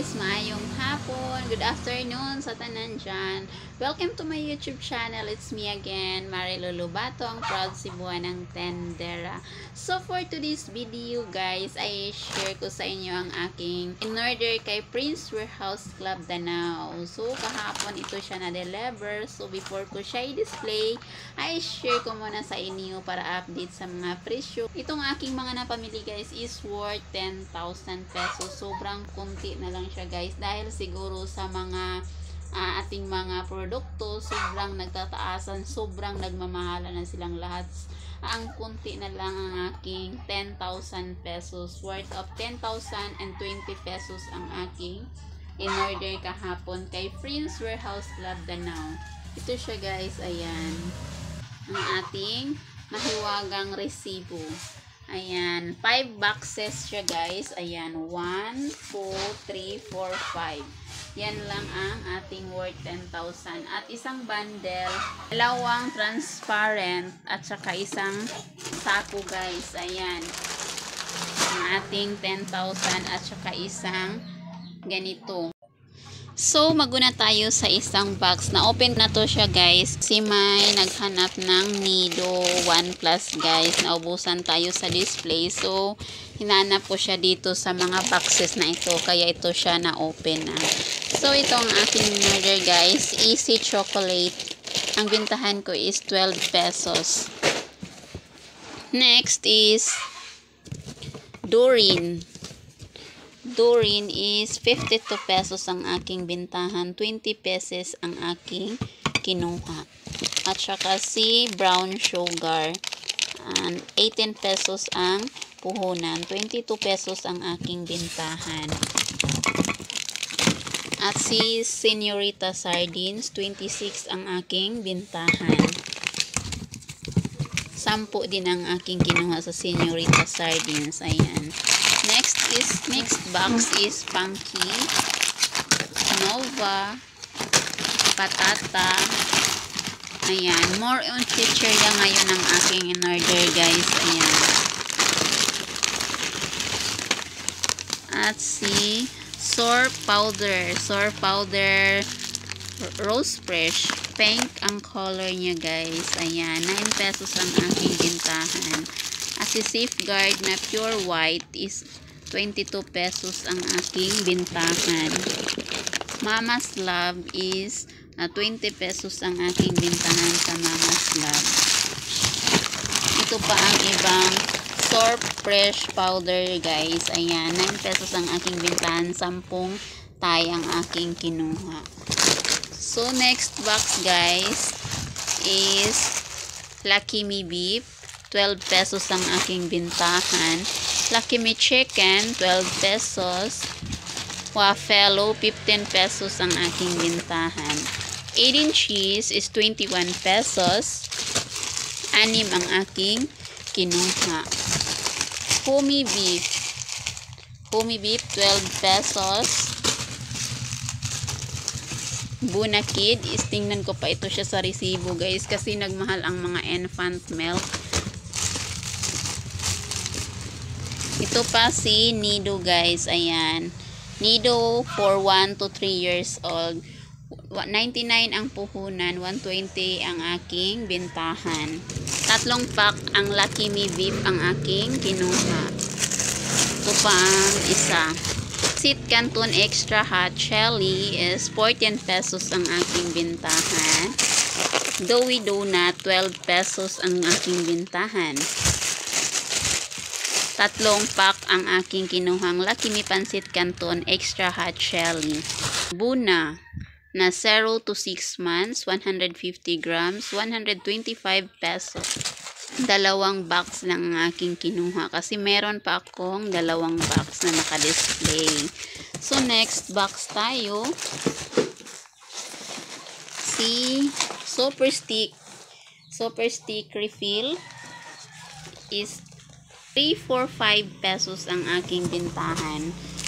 guys, maayong hapon, good afternoon sa tanan dyan. Welcome to my YouTube channel. It's me again, Marilu Lubato, ang proud Cebuana ng Tendera. So for today's video guys, ay share ko sa inyo ang aking in-order kay Prince Warehouse Club Danao. So kahapon ito siya na-deliver. So before ko siya i-display, ay share ko muna sa inyo para update sa mga presyo. Itong aking mga napamili guys is worth 10,000 pesos. Sobrang kunti na lang siya guys dahil siguro sa mga ating mga produkto sobrang nagtataasan, sobrang nagmamahala na silang lahat. Ang kunti na lang ang aking 10,000 pesos, worth of 10,020 pesos ang aking in-order kahapon kay Prince Warehouse Club Danao. Ito siya guys, ayan ang ating mahiwagang resibo. Ayan, 5 boxes siya guys. Ayan, 1, 2, 3, 4, 5. Yan lang ang ating worth 10,000. At isang bundle, dalawang transparent at saka isang sako guys. Ayan, ang ating 10,000 at saka isang ganito. So, maguna tayo sa isang box. Na-open na to siya guys. Si May naghanap ng Nido 1 Plus guys. Naubusan tayo sa display. So, hinanap ko siya dito sa mga boxes na ito. Kaya ito siya na-open na. So, ito ang aking order guys. Easy Chocolate. Ang bintahan ko is 12 pesos. Next is Durin. Durin is 52 pesos ang aking bintahan, 20 pesos ang aking kinuha. At saka si brown sugar, 18 pesos ang puhunan, 22 pesos ang aking bintahan. At si Señorita Sardines, 26 ang aking bintahan. 10 din ang aking kinuha sa Señorita Sardines. Ayan. Next box is Funky, Nova, Patata. Ayan, more on feature yan ngayon ng aking in-order guys. Ayan. At si Sour Powder, Rose Fresh, pink ang color niya guys. Ayan, 9 pesos ang aking bintahan. At si Safeguard na pure white is 22 pesos ang aking bintahan. Mama's Love is 20 pesos ang aking bintahan sa Mama's Love. Ito pa ang ibang Sour Fresh powder guys. Ayan, 9 pesos ang aking bintahan, 10 tay ang aking kinuha. So next box guys is Lucky Me Beef, 12 pesos ang aking bintahan. Lucky Me Chicken, 12 pesos. Waffalo, 15 pesos ang aking bintahan. 18 Cheese is 21 pesos. 6 ang aking kinuha. Homey Beef, 12 pesos. Bunakid is, tingnan ko pa ito siya sa resibo guys kasi nagmahal ang mga infant milk. Ito pa si Nido guys. Ayan, Nido for 1 to 3 years old, 99 ang puhunan, 120 ang aking bintahan. 3 pack ang Lucky Me Beef ang aking kinuha. Ito pa ang isa. Sweet Canton Extra Hot Chili is 14 pesos ang aking bintahan. Doughy Donut, 12 pesos ang aking bintahan. 3 pack ang aking kinuhang Lucky Me Pancit Canton Extra Hot Chili. Buna na 0 to 6 months, 150 grams, 125 pesos. 2 box lang ang aking kinuha kasi meron pa akong 2 box na naka-display. So next box tayo. Si Super Stick refill is 345 pesos ang aking bintahan.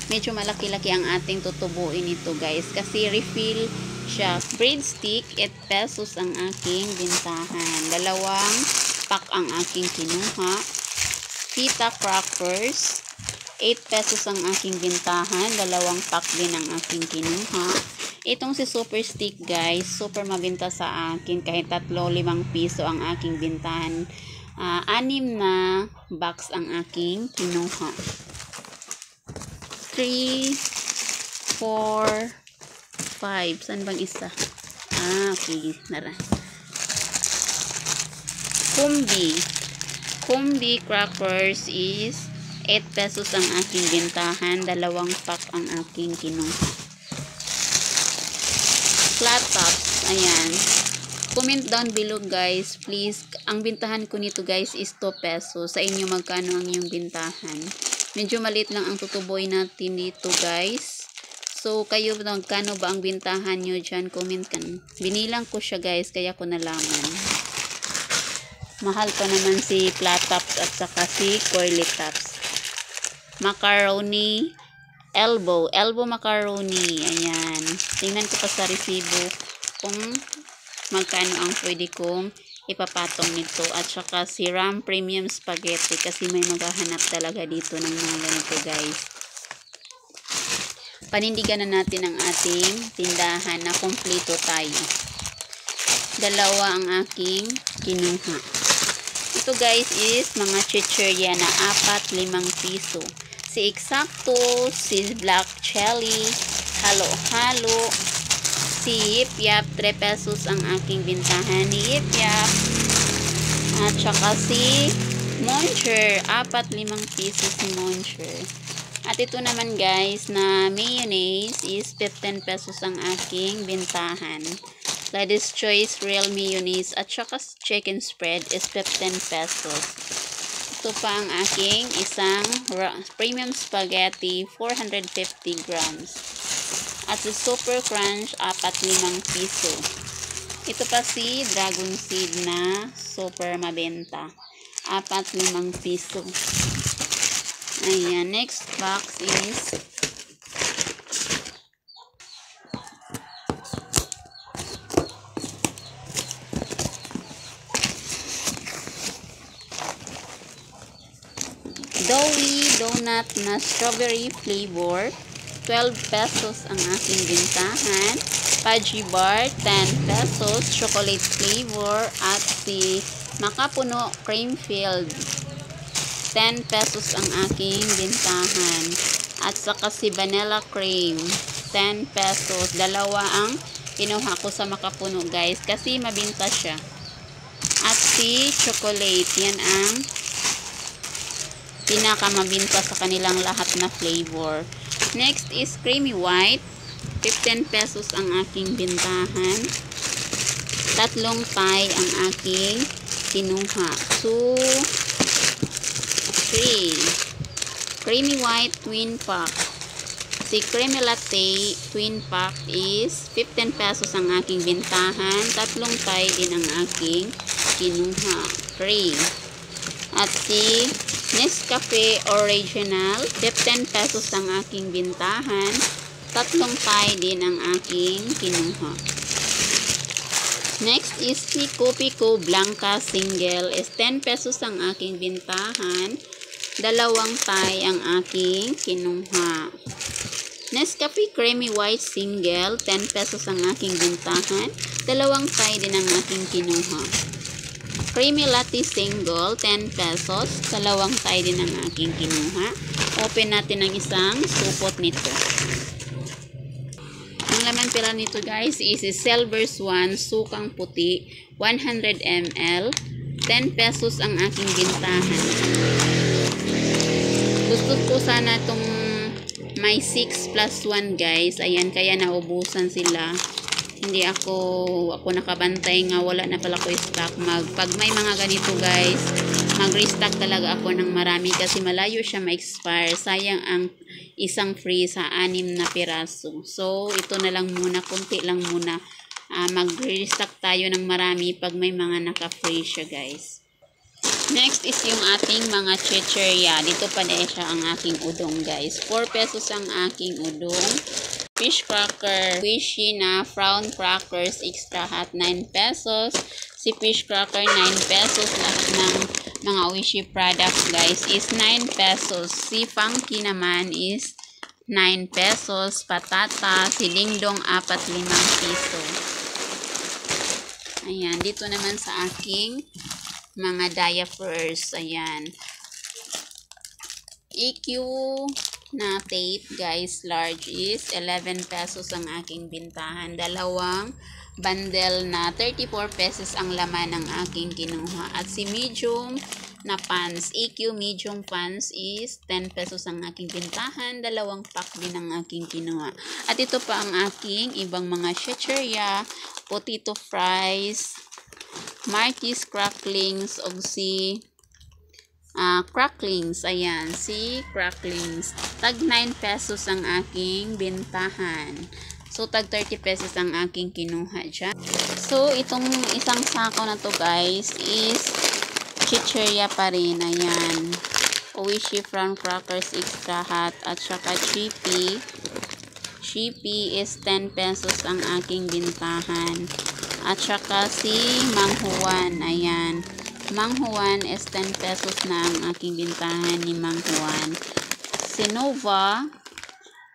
Medyo malaki-laki ang ating tutubuin ito guys kasi refill siya. Breadstick, 8 pesos ang aking bintahan. 2 pack ang aking kinuha. Pita crackers, 8 pesos ang aking bintahan. Dalawang pack din ang aking kinuha. Itong si Super Stick guys, super mabinta sa akin. Kahit 3-5 piso ang aking bintahan. 6 na box ang aking kinuha. 3, 4, 5. Saan bang isa? Okay. Nara. Kumbi crackers is 8 pesos ang aking bintahan. Dalawang pack ang aking kinuha. Flat tops. Ayan. Comment down below guys. Please. Ang bintahan ko nito guys is 2 pesos. Sa inyo magkano ang iyong bintahan? Medyo maliit lang ang tutuboy natin dito guys. So kayo magkano ba ang bintahan nyo dyan? Comment kan. Binilang ko siya guys. Kaya ko nalaman. Mahal pa naman si flat tops at saka si curly tops. Macaroni. Elbow macaroni. Ayan. Tingnan ko pa sa resibo kung magkano ang pwede kong ipapatong nito. At saka si Ram Premium Spaghetti kasi may maghahanap talaga dito ng mga ganito guys. Panindigan na natin ang ating tindahan na kumpleto tayo. Dalawa ang aking kinuha. Ito guys is mga chichirya na 4-5 piso. Si Eksakto, si Black Chili, halo-halo, si Yip Yap, 3 pesos ang aking bintahan ni Yip Yap. At saka si Moncher, 4-5 piso si Moncher. At ito naman guys na mayonnaise is 15 pesos ang aking bintahan. Lady's Choice Real Mayonnaise at saka chicken spread is 15 pesos. Ito pa ang aking isang premium spaghetti 450 grams. At si Super Crunch 4-5 piso. Ito pa si Dragon Seed na super mabenta 4-5 piso. Ayan, next box is Doughy donut na strawberry flavor. 12 pesos ang aking bintahan. Fudgy bar, 10 pesos. Chocolate flavor. At si Makapuno cream filled. 10 pesos ang aking bintahan. At saka si vanilla cream. 10 pesos. Dalawa ang kinuha ko sa Makapuno guys. Kasi mabinta siya. At si chocolate. Yan ang pinakamabinta sa kanilang lahat na flavor. Next is creamy white. 15 pesos ang aking bintahan. 3 Thai ang aking kinuha. So, 3. Creamy white twin pack. Si creamy latte twin pack is 15 pesos ang aking bintahan. 3 Thai din ang aking kinuha. 3. At si Nescafe Original, 15 pesos ang aking bintahan. 3 Thai din ang aking kinuha. Next is si Kopiko Blanca Single is 10 pesos ang aking bintahan. 2 Thai ang aking kinuha. Nescafe Creamy White Single, 10 pesos ang aking bintahan. 2 Thai din ang aking kinuha. Creamy Latte Single, 10 pesos. 2 Thai din ang aking kinuha. Open natin ang isang supot nito. Ang laman pala nito guys is Silver Swan, sukang puti, 100 ml. 10 pesos ang aking bintahan. Gusto ko sana itong may 6+1 guys. Ayan, kaya naubusan sila. Hindi ako nakabantay nga wala na pala ko stock. Pag may mga ganito guys, mag-restock talaga ako ng marami kasi malayo siya ma-expire. Sayang ang isang free sa 6 na piraso. So, ito na lang muna, konti lang muna. Mag-restock tayo ng marami pag may mga naka-free siya guys. Next is yung ating mga chichirya. Dito pa na siya ang aking udong guys. 4 pesos ang aking udong. Fish cracker, squishy na brown crackers extra hot, 9 pesos. Si fish cracker, 9 pesos. Lahat ng mga Oishi products, guys, is 9 pesos. Si Funky naman is 9 pesos. Patata, si Dingdong, 4-5 piso. Ayan, dito naman sa aking mga diapers. Ayan. EQ na tape, guys, large is 11 pesos ang aking bintahan. Dalawang bundle na 34 pesos ang laman ng aking kinuha. At si medium na pants, EQ medium pants is 10 pesos ang aking bintahan. Dalawang pack din ang aking kinuha. At ito pa ang aking ibang mga chicheria, potato fries, Marquis cracklings, o si cracklings. Ayan, si cracklings. Tag 9 pesos ang aking bintahan. So, tag 30 pesos ang aking kinuha dyan. So, itong isang sako na to, guys, is chicheria pa rin. Ayan. Oishi Brown Crackers Extra Hot at saka Chippy. Chippy is 10 pesos ang aking bintahan. At saka si Mang Juan. Ayan. Mang Juan is 10 pesos na ang aking bintahan ni Mang Juan. Si Nova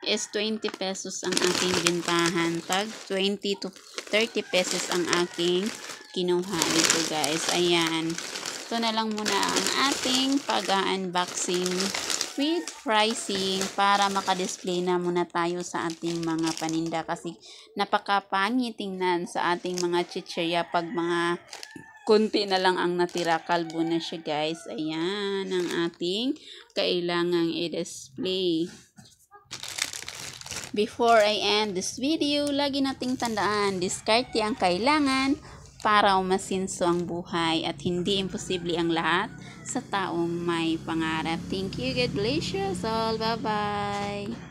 is 20 pesos ang aking bintahan. Tag 20 to 30 pesos ang aking kinuha dito, guys. Ayan. Ito na lang muna ang ating pag-unboxing with pricing para makadisplay na muna tayo sa ating mga paninda kasi napakapangit tingnan sa ating mga chicheria pag mga kunti na lang ang natira. Kalbo na siya, guys. Ayan ang ating kailangang i-display. Before I end this video, lagi nating tandaan, diskarte ang kailangan para umasinso ang buhay at hindi imposible ang lahat sa taong may pangarap. Thank you. God bless you all. Bye-bye.